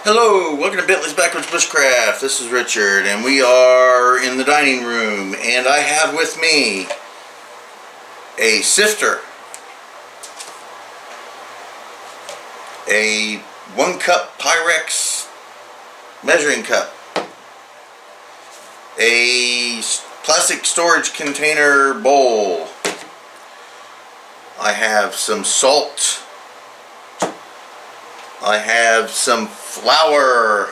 Hello, welcome to Bentley's Backwoods Bushcraft. This is Richard, and we are in the dining room, and I have with me a sifter, a 1-cup Pyrex measuring cup, a plastic storage container bowl. I have some salt. I have some flour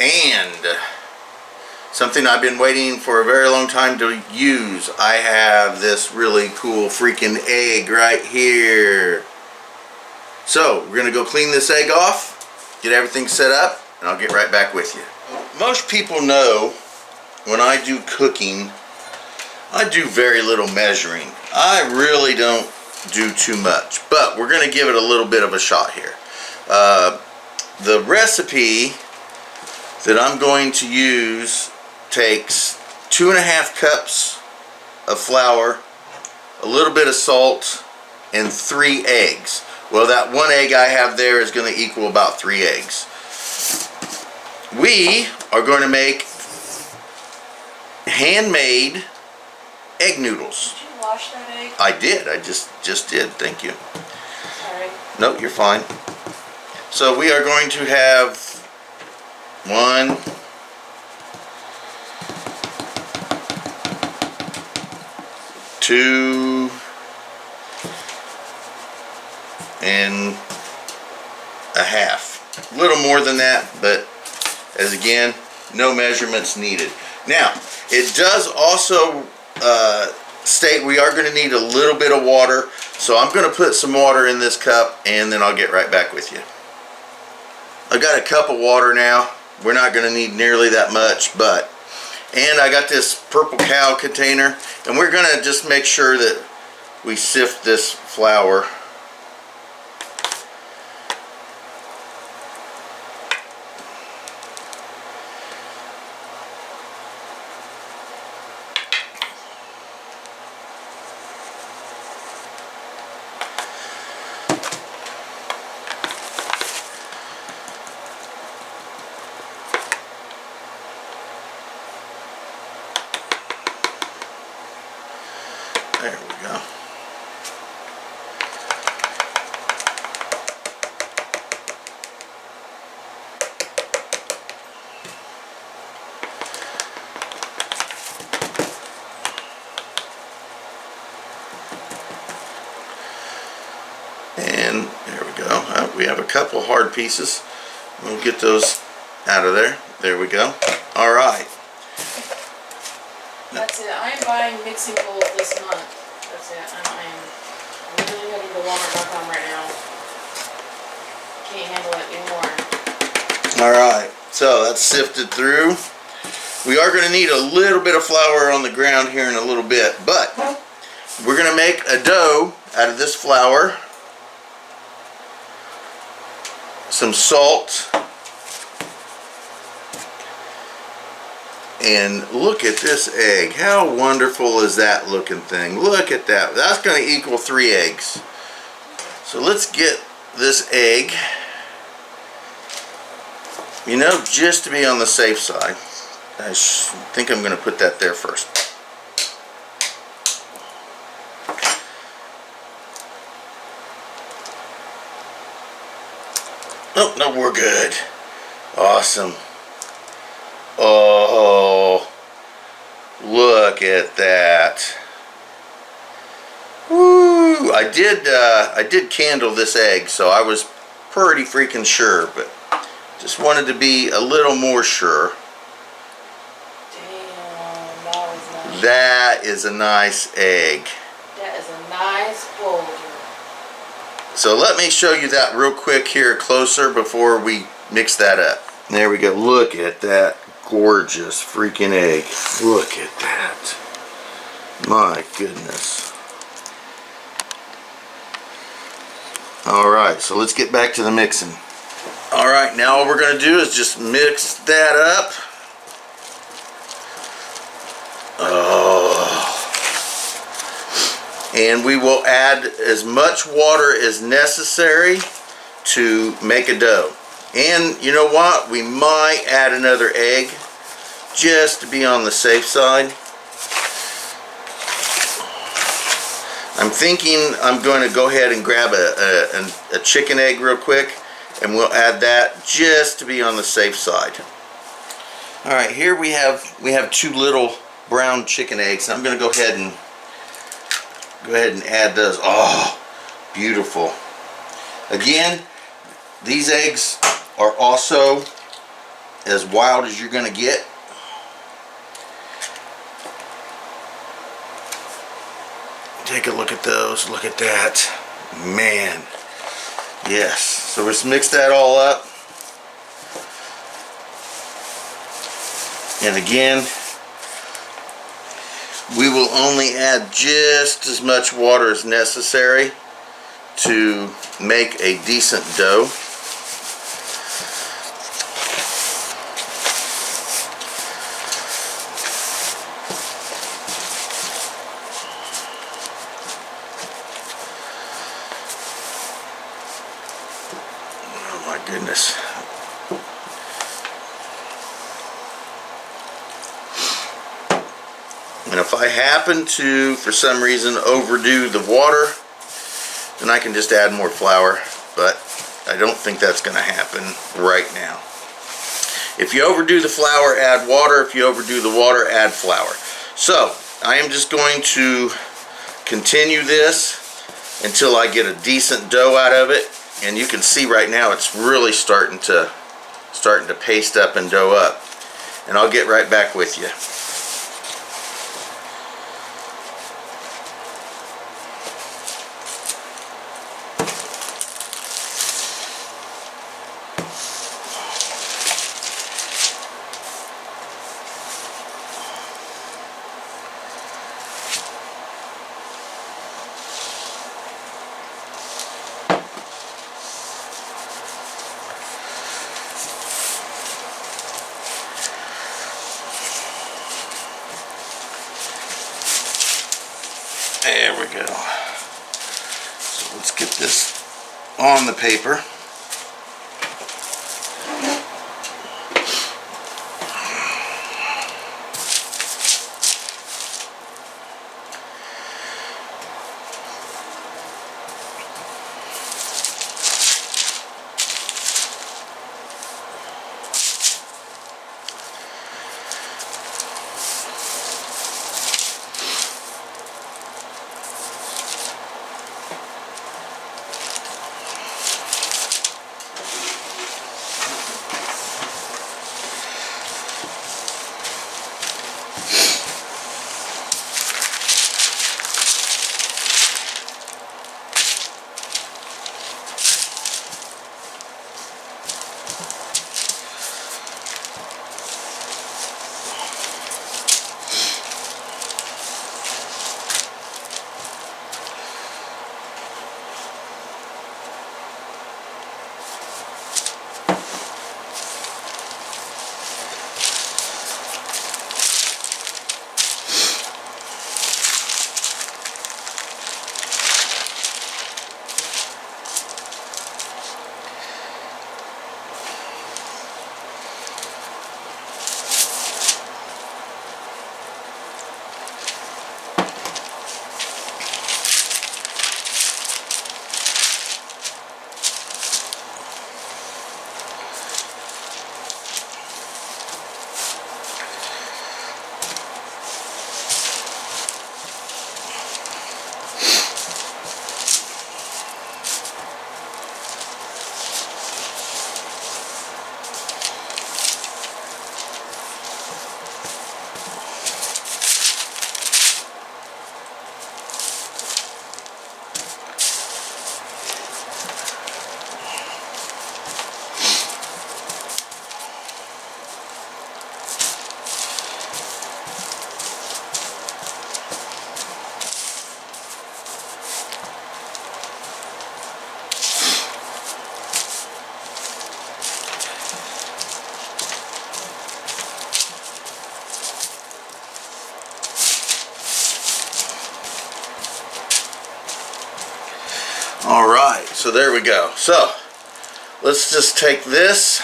and something I've been waiting for a very long time to use. I have this really cool freaking egg right here. So we're gonna go clean this egg off, get everything set up, and I'll get right back with you. Most people know when I do cooking, I do very little measuring. I really don't do too much, but we're going to give it a little bit of a shot here. The recipe that I'm going to use takes 2.5 cups of flour, a little bit of salt, and 3 eggs. Well, that 1 egg I have there is going to equal about 3 eggs. We are going to make handmade egg noodles. Did you wash that egg? I did. I just did. Thank you. Sorry. No, you're fine. So we are going to have 1, 2, and a half. A little more than that, but as again, no measurements needed. Now, it does also state we are going to need a little bit of water, so I'm going to put some water in this cup and then I'll get right back with you. I've got a cup of water now. We're not going to need nearly that much, and I got this purple cow container, and we're going to just make sure that we sift this flour. There we go. And there we go. We have a couple hard pieces. We'll get those out of there. There we go. All right. That's it. I am buying mixing bowls this month. That's it. I'm really heading to Walmart.com right now. Can't handle it anymore. Alright, so that's sifted through. We are going to need a little bit of flour on the ground here in a little bit, but we're going to make a dough out of this flour, some salt, and look at this egg. How wonderful is that looking thing? Look at that. That's going to equal 3 eggs. So let's get this egg, you know, just to be on the safe side. I think I'm going to put that there first. Oh, no, we're good. Awesome. Oh, look at that. Woo! I did candle this egg, so I was pretty freaking sure, but just wanted to be a little more sure. Damn, that was nice. That is a nice egg. That is a nice boulder. So let me show you that real quick here closer before we mix that up. There we go. Look at that gorgeous freaking egg. Look at that. My goodness. Alright, so let's get back to the mixing. Alright, now all we're going to do is just mix that up. Oh. And we will add as much water as necessary to make a dough. And you know what? We might add another egg just to be on the safe side. I'm thinking I'm going to go ahead and grab a chicken egg real quick, and we'll add that just to be on the safe side. All right, here we have 2 little brown chicken eggs. I'm going to go ahead and add those. Oh, beautiful. Again, these eggs are also as wild as you're going to get. Take a look at those. Look at that. Man. Yes. So let's mix that all up. And again, we will only add just as much water as necessary to make a decent dough. Oh my goodness. And if I happen to, for some reason, overdo the water, then I can just add more flour, but I don't think that's going to happen right now. If you overdo the flour, add water. If you overdo the water, add flour. So, I am just going to continue this until I get a decent dough out of it. And you can see right now it's really starting to paste up and dough up. And I'll get right back with you. There we go. So let's get this on the paper. Alright, so there we go. So, let's just take this.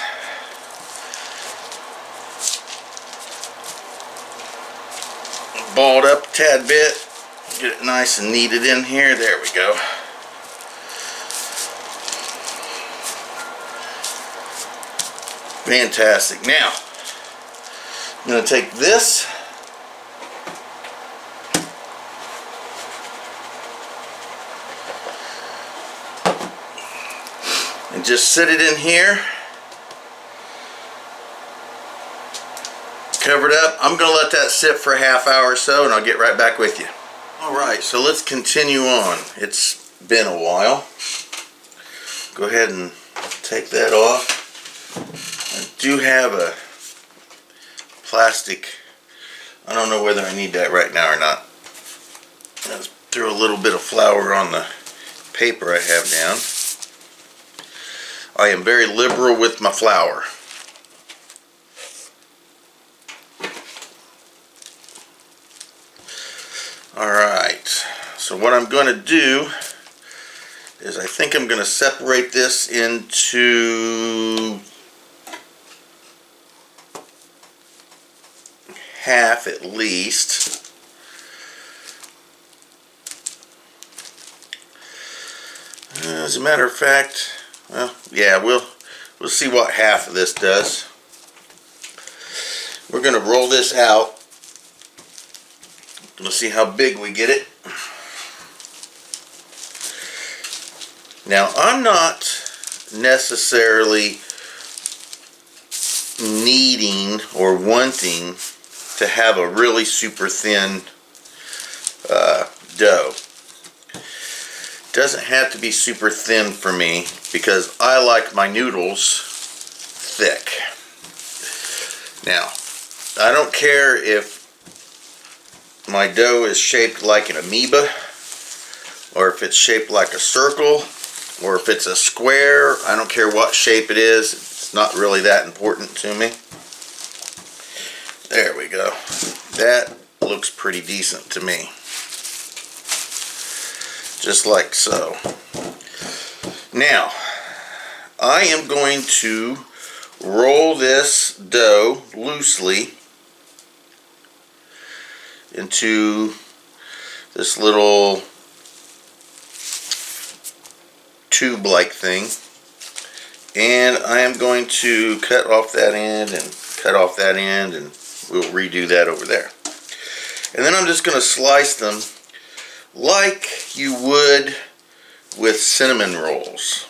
Ball it up a tad bit. Get it nice and kneaded in here. There we go. Fantastic. Now, I'm going to take this and just sit it in here. Cover it up. I'm going to let that sit for a half hour or so, and I'll get right back with you. Alright, so let's continue on. It's been a while. Go ahead and take that off. I do have a plastic. I don't know whether I need that right now or not. Let's throw a little bit of flour on the paper I have down. I am very liberal with my flour. Alright, so what I'm going to do is I think I'm going to separate this into half at least. As a matter of fact, well, yeah, we'll see what half of this does. We're going to roll this out. Let's see how big we get it. Now, I'm not necessarily needing or wanting to have a really super thin dough. Doesn't have to be super thin for me because I like my noodles thick. Now, I don't care if my dough is shaped like an amoeba, or if it's shaped like a circle, or if it's a square. I don't care what shape it is. It's not really that important to me. There we go. That looks pretty decent to me. Just like so. Now, I am going to roll this dough loosely into this little tube-like thing, and I am going to cut off that end and cut off that end, and we'll redo that over there. And then I'm just going to slice them like you would with cinnamon rolls,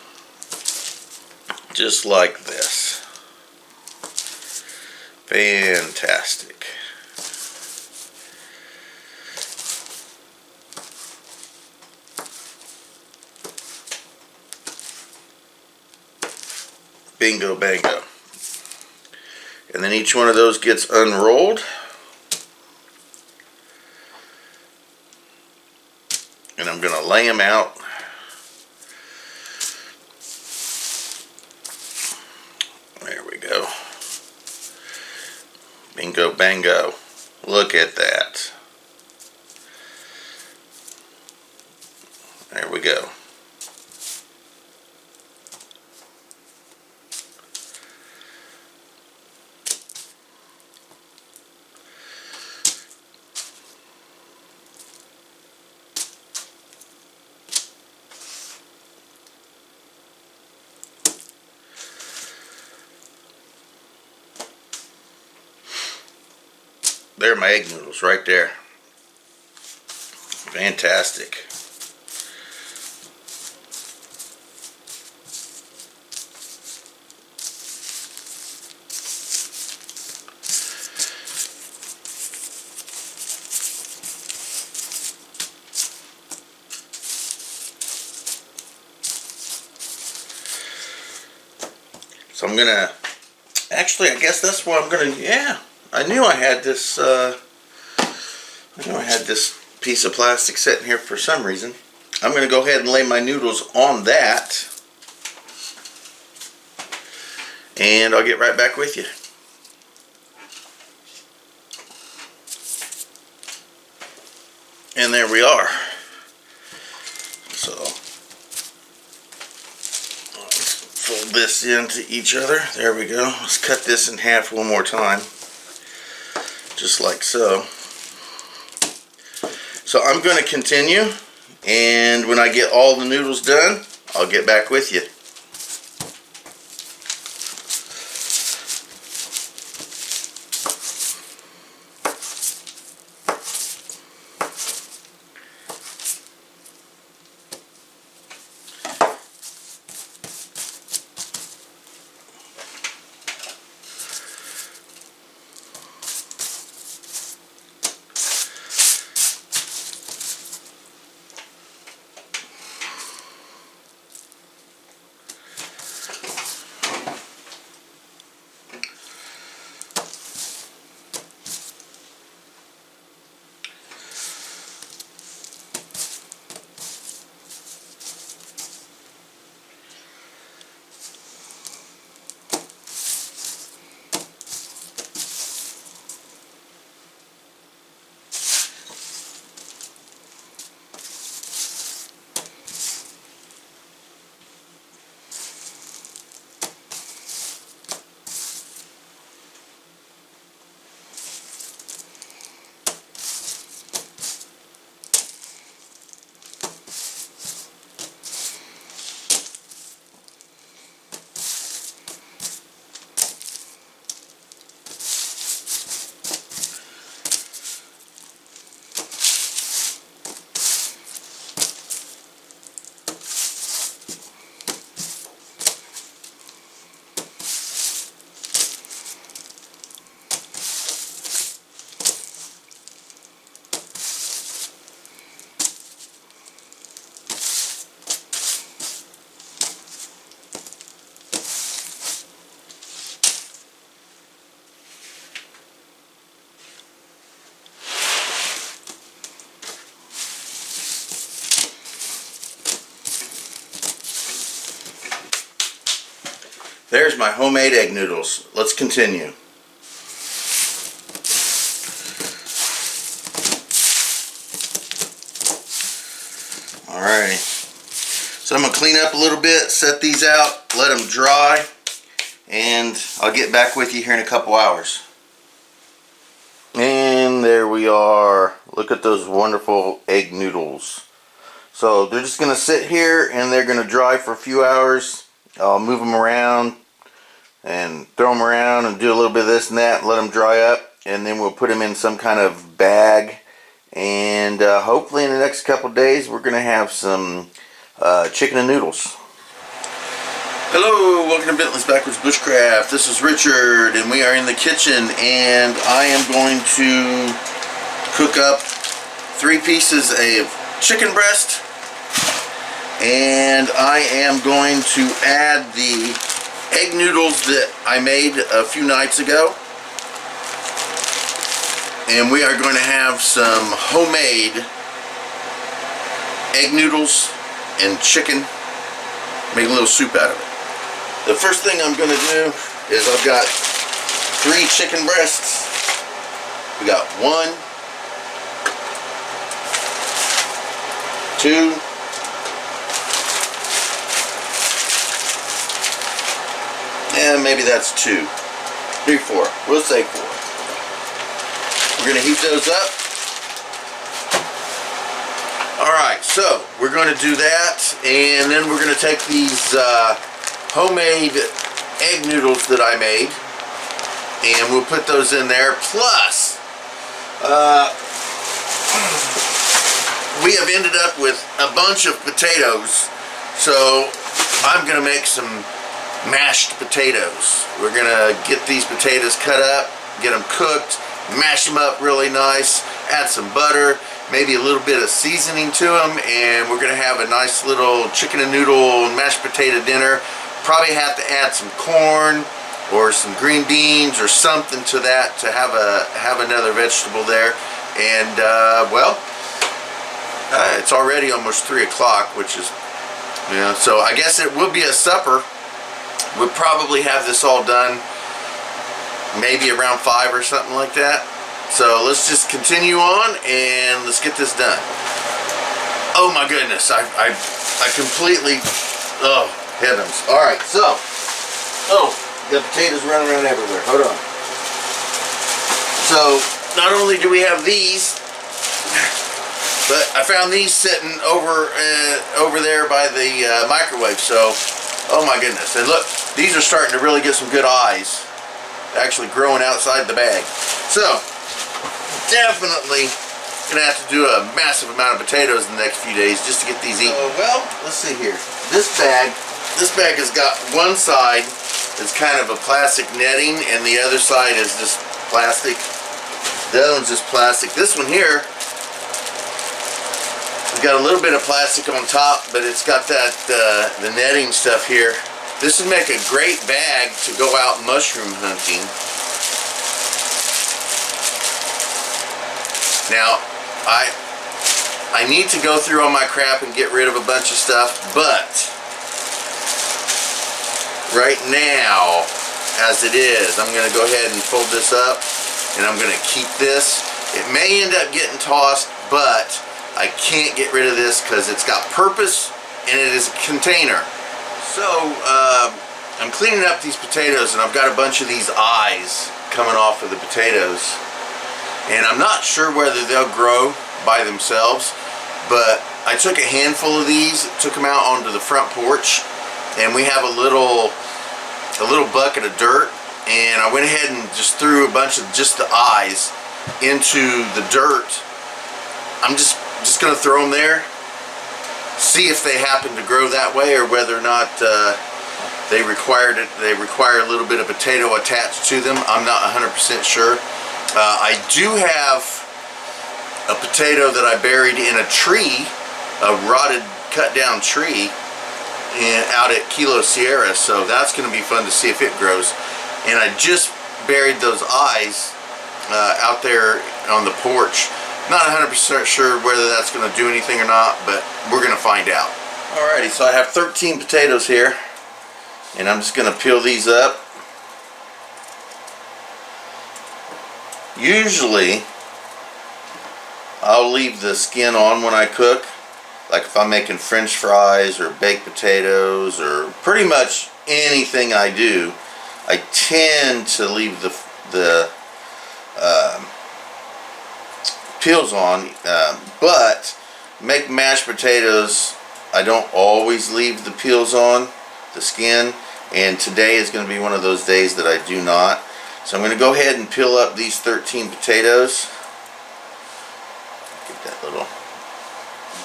just like this. Fantastic. Bingo bango. And then each one of those gets unrolled. And I'm going to lay them out. There we go. Bingo bango. Look at that. There we go. There are my egg noodles right there. Fantastic. So I'm gonna, actually, I guess that's what I'm gonna, yeah. I knew I had this piece of plastic sitting here for some reason. I'm going to go ahead and lay my noodles on that, and I'll get right back with you. And there we are. So fold this into each other. There we go. Let's cut this in half one more time. Just like so. So I'm going to continue, and when I get all the noodles done, I'll get back with you. There's my homemade egg noodles. Let's continue. Alrighty. So I'm going to clean up a little bit, set these out, let them dry, and I'll get back with you here in a couple hours. And there we are. Look at those wonderful egg noodles. So they're just going to sit here and they're going to dry for a few hours. I'll move them around and throw them around and do a little bit of this and that, let them dry up, and then we'll put them in some kind of bag, and hopefully in the next couple days we're going to have some chicken and noodles. Hello, welcome to Bentley's Backwoods Bushcraft. This is Richard, and we are in the kitchen, and I am going to cook up 3 pieces of chicken breast, and I am going to add the egg noodles that I made a few nights ago, and we are going to have some homemade egg noodles and chicken, make a little soup out of it. The first thing I'm going to do is I've got 3 chicken breasts. We got 1, 2, and maybe that's 2, 3, 4. We'll say 4. We're going to heat those up. Alright, so we're going to do that, and then we're going to take these homemade egg noodles that I made, and we'll put those in there. Plus, we have ended up with a bunch of potatoes, so I'm going to make some mashed potatoes. We're going to get these potatoes cut up, get them cooked, mash them up really nice, add some butter, maybe a little bit of seasoning to them, and we're going to have a nice little chicken and noodle mashed potato dinner. Probably have to add some corn or some green beans or something to that to have another vegetable there. And well, it's already almost 3 o'clock, which is, you know, so I guess it will be a supper. We'll probably have this all done maybe around 5 or something like that. So let's just continue on and let's get this done. Oh my goodness, I completely, Heavens. Alright, so. Oh, got potatoes running around everywhere. Hold on. So, not only do we have these, but I found these sitting over there by the microwave. So, oh my goodness. And look, these are starting to really get some good eyes. Actually growing outside the bag. So, definitely gonna have to do a massive amount of potatoes in the next few days just to get these eaten. Well, let's see here. This bag has got one side is kind of a plastic netting and the other side is just plastic. The other one's just plastic. This one here, we've got a little bit of plastic on top, but it's got that the netting stuff here. This would make a great bag to go out mushroom hunting. Now, I need to go through all my crap and get rid of a bunch of stuff, but right now, as it is, I'm going to go ahead and fold this up, and I'm going to keep this. It may end up getting tossed, but I can't get rid of this because it's got purpose, and it is a container. So, I'm cleaning up these potatoes, and I've got a bunch of these eyes coming off of the potatoes. And I'm not sure whether they'll grow by themselves, but I took a handful of these, took them out onto the front porch, and we have a little bucket of dirt, and I went ahead and just threw a bunch of just the eyes into the dirt. I'm just gonna throw them there, see if they happen to grow that way or whether or not they require a little bit of potato attached to them. I'm not 100% sure. I do have a potato that I buried in a tree, a rotted, cut down tree out at Kilo Sierra, so that's going to be fun to see if it grows. And I just buried those eyes out there on the porch. Not 100% sure whether that's going to do anything or not, but we're going to find out. Alrighty, so I have 13 potatoes here, and I'm just going to peel these up. Usually, I'll leave the skin on when I cook. Like if I'm making French fries or baked potatoes or pretty much anything I do, I tend to leave the peels on. But make mashed potatoes, I don't always leave the peels on, the skin. And today is going to be one of those days that I do not. So I'm going to go ahead and peel up these 13 potatoes. Get that little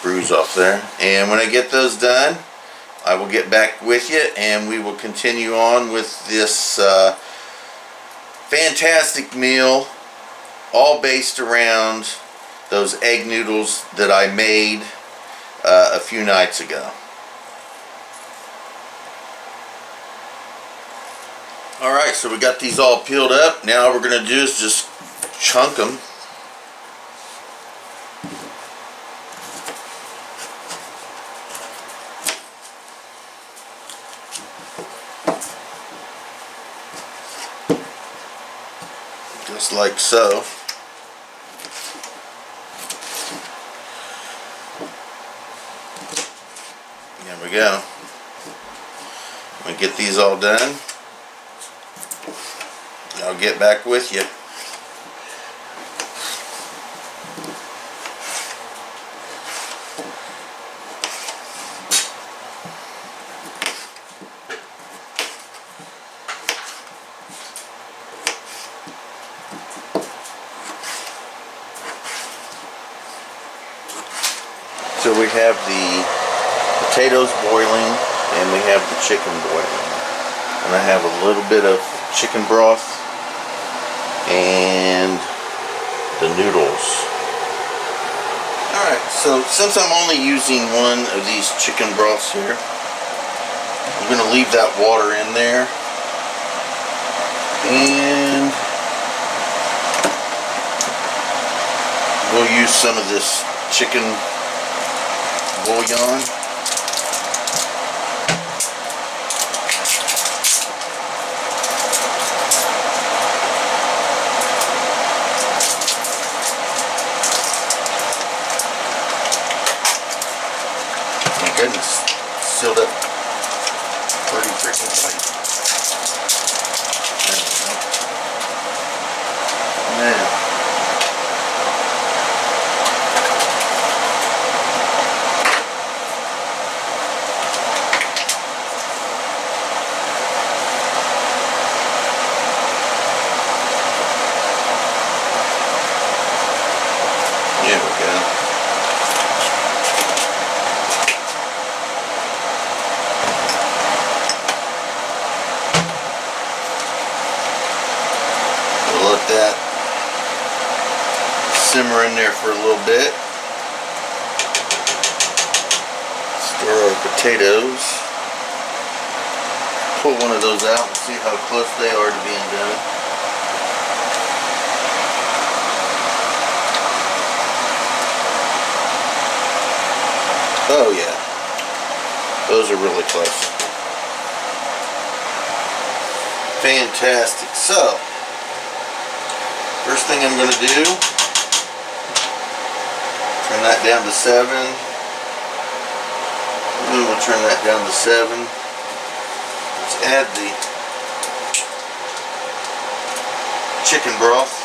bruise off there. And when I get those done, I will get back with you and we will continue on with this fantastic meal, all based around those egg noodles that I made a few nights ago. Alright, so we got these all peeled up. Now all we're going to do is just chunk them. Just like so. There we go. We get these all done. I'll get back with you. So we have the potatoes boiling and we have the chicken boiling. And I have a little bit of chicken broth and the noodles. Alright, so since I'm only using one of these chicken broths here, I'm going to leave that water in there. And we'll use some of this chicken bouillon. Goodness, sealed up simmer in there for a little bit. Stir our potatoes. Pull one of those out and see how close they are to being done. Oh yeah, those are really close. Fantastic. So, first thing I'm going to do, turn that down to 7. Then we'll turn that down to 7. Let's add the chicken broth.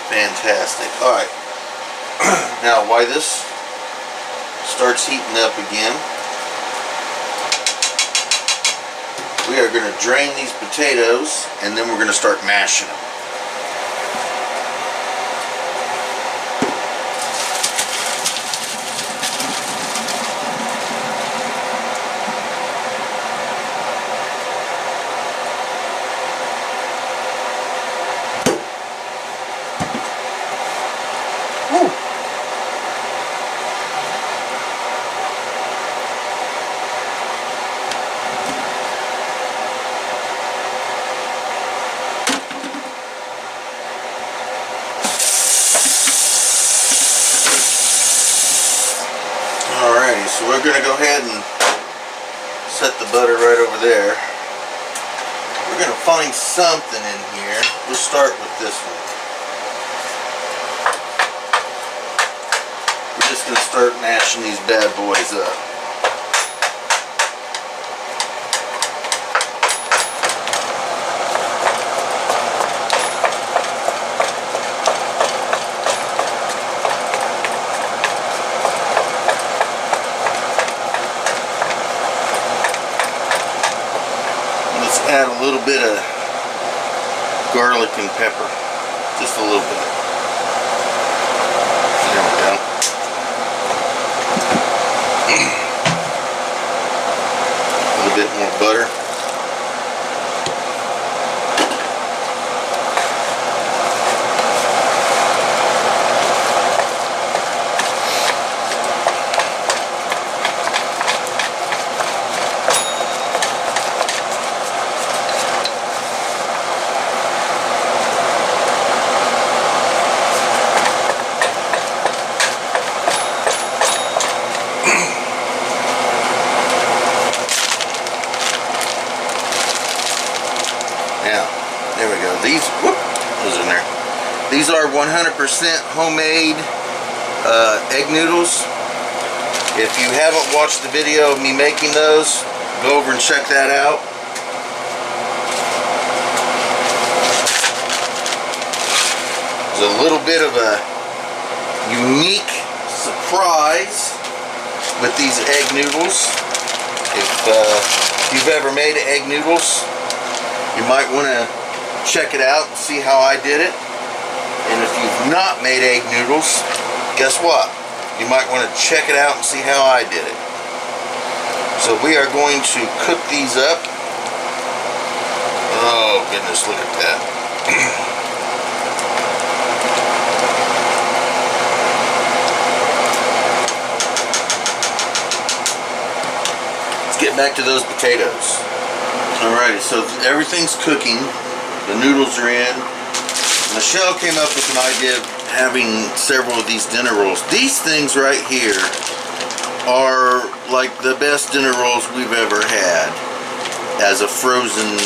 Fantastic. Alright. Now, while this starts heating up again, we are going to drain these potatoes and then we're going to start mashing them. Alrighty, so we're going to go ahead and set the butter right over there. We're going to find something in here. We'll start with this one. We're just going to start mashing these bad boys up. Add a little bit of garlic and pepper, just a little bit. There we go. A little bit more butter. There we go. These, whoop, those in there. These are 100% homemade egg noodles. If you haven't watched the video of me making those, go over and check that out. There's a little bit of a unique surprise with these egg noodles. If you've ever made egg noodles, you might want to check it out and see how I did it. And if you've not made egg noodles, guess what? You might want to check it out and see how I did it. So we are going to cook these up. Oh goodness, look at that. Let's get back to those potatoes. Alrighty, so everything's cooking. The noodles are in. Michelle came up with an idea of having several of these dinner rolls. These things right here are like the best dinner rolls we've ever had as a frozen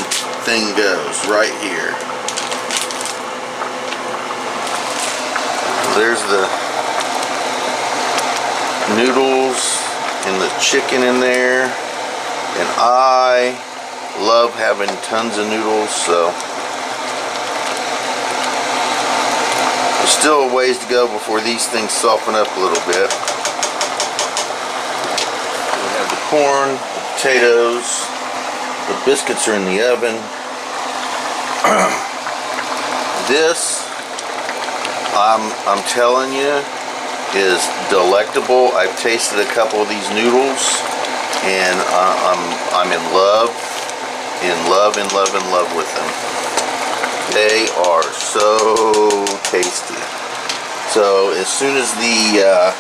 thing goes, right here. There's the noodles and the chicken in there, and I love having tons of noodles, so there's still a ways to go before these things soften up a little bit. We have the corn, the potatoes, the biscuits are in the oven. This, I'm telling you, is delectable. I've tasted a couple of these noodles, and I'm in love with them. They are so tasty. So as soon as the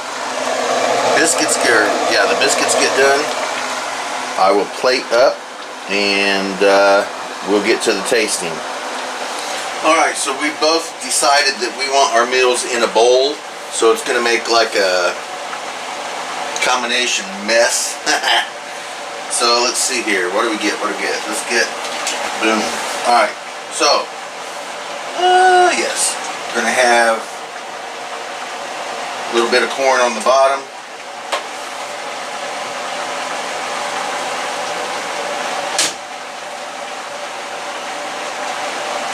biscuits get done, I will plate up and we'll get to the tasting. Alright, so we both decided that we want our meals in a bowl, so it's going to make like a combination mess. So let's see here, what do we get? Let's get, boom. Alright, so, yes, we're going to have a little bit of corn on the bottom.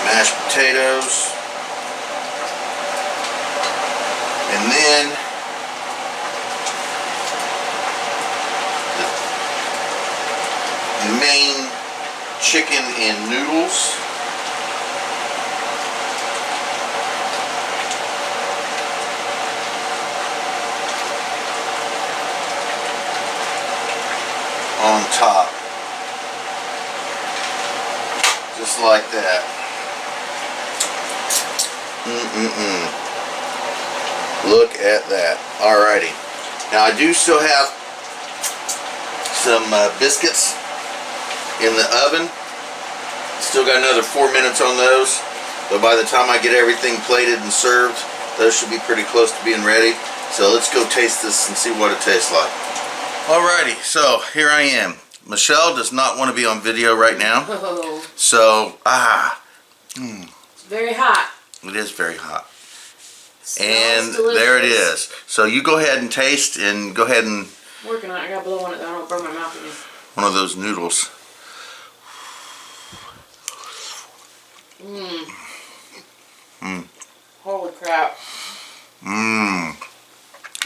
Mashed potatoes, and then the main chicken and noodles. On top, just like that. Look at that. Alrighty. Now I do still have some biscuits in the oven. Still got another 4 minutes on those. But by the time I get everything plated and served, those should be pretty close to being ready. So let's go taste this and see what it tastes like. Alrighty, so here I am. Michelle does not want to be on video right now. Oh. So, It's very hot. It is very hot. Smells And delicious. there it is. So you go ahead and taste and go ahead and Working on it. I gotta blow on it though. I don't burn my mouth again. one of those noodles. Holy crap.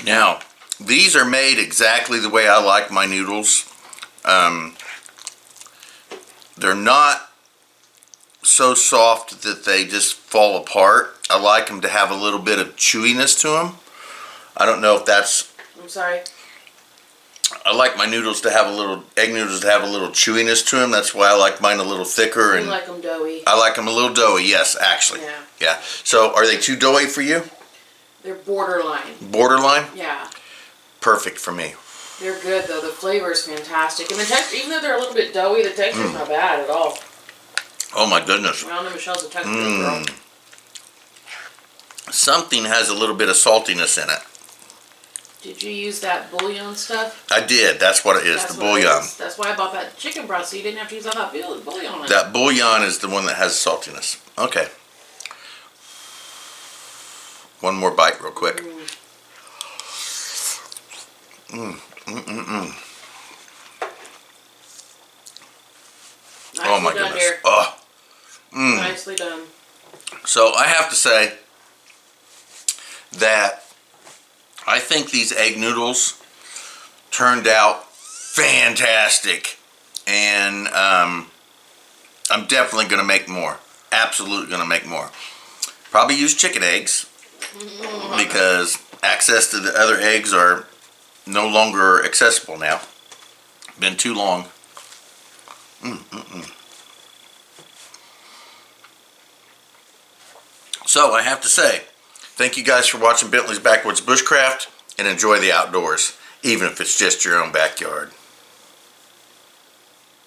Now, these are made exactly the way I like my noodles. They're not so soft that they just fall apart. I like them to have a little bit of chewiness to them. I don't know if that's... I'm sorry. I like my noodles to have a little, egg noodles to have a little chewiness to them. That's why I like mine a little thicker. You And like them doughy. I like them a little doughy, yes, actually. Yeah. Yeah. So, are they too doughy for you? They're borderline. Borderline? Yeah. Perfect for me. They're good though. The flavor is fantastic. And the texture, even though they're a little bit doughy, the texture's not bad at all. Oh my goodness. I don't know, Michelle's a texture girl. Something has a little bit of saltiness in it. Did you use that bouillon stuff? I did. That's what it is, That's the what it bouillon. is. That's why I bought that chicken broth, so you didn't have to use all that bouillon in it. That bouillon is the one that has saltiness. Okay. One more bite real quick. Oh my Nicely done, goodness. dear. Oh. Nicely done. So I have to say that I think these egg noodles turned out fantastic, and I'm definitely going to make more. Absolutely going to make more. Probably use chicken eggs because access to the other eggs are no longer accessible now. Been too long. So I have to say, thank you guys for watching Bentley's Backwoods Bushcraft, and enjoy the outdoors, even if it's just your own backyard.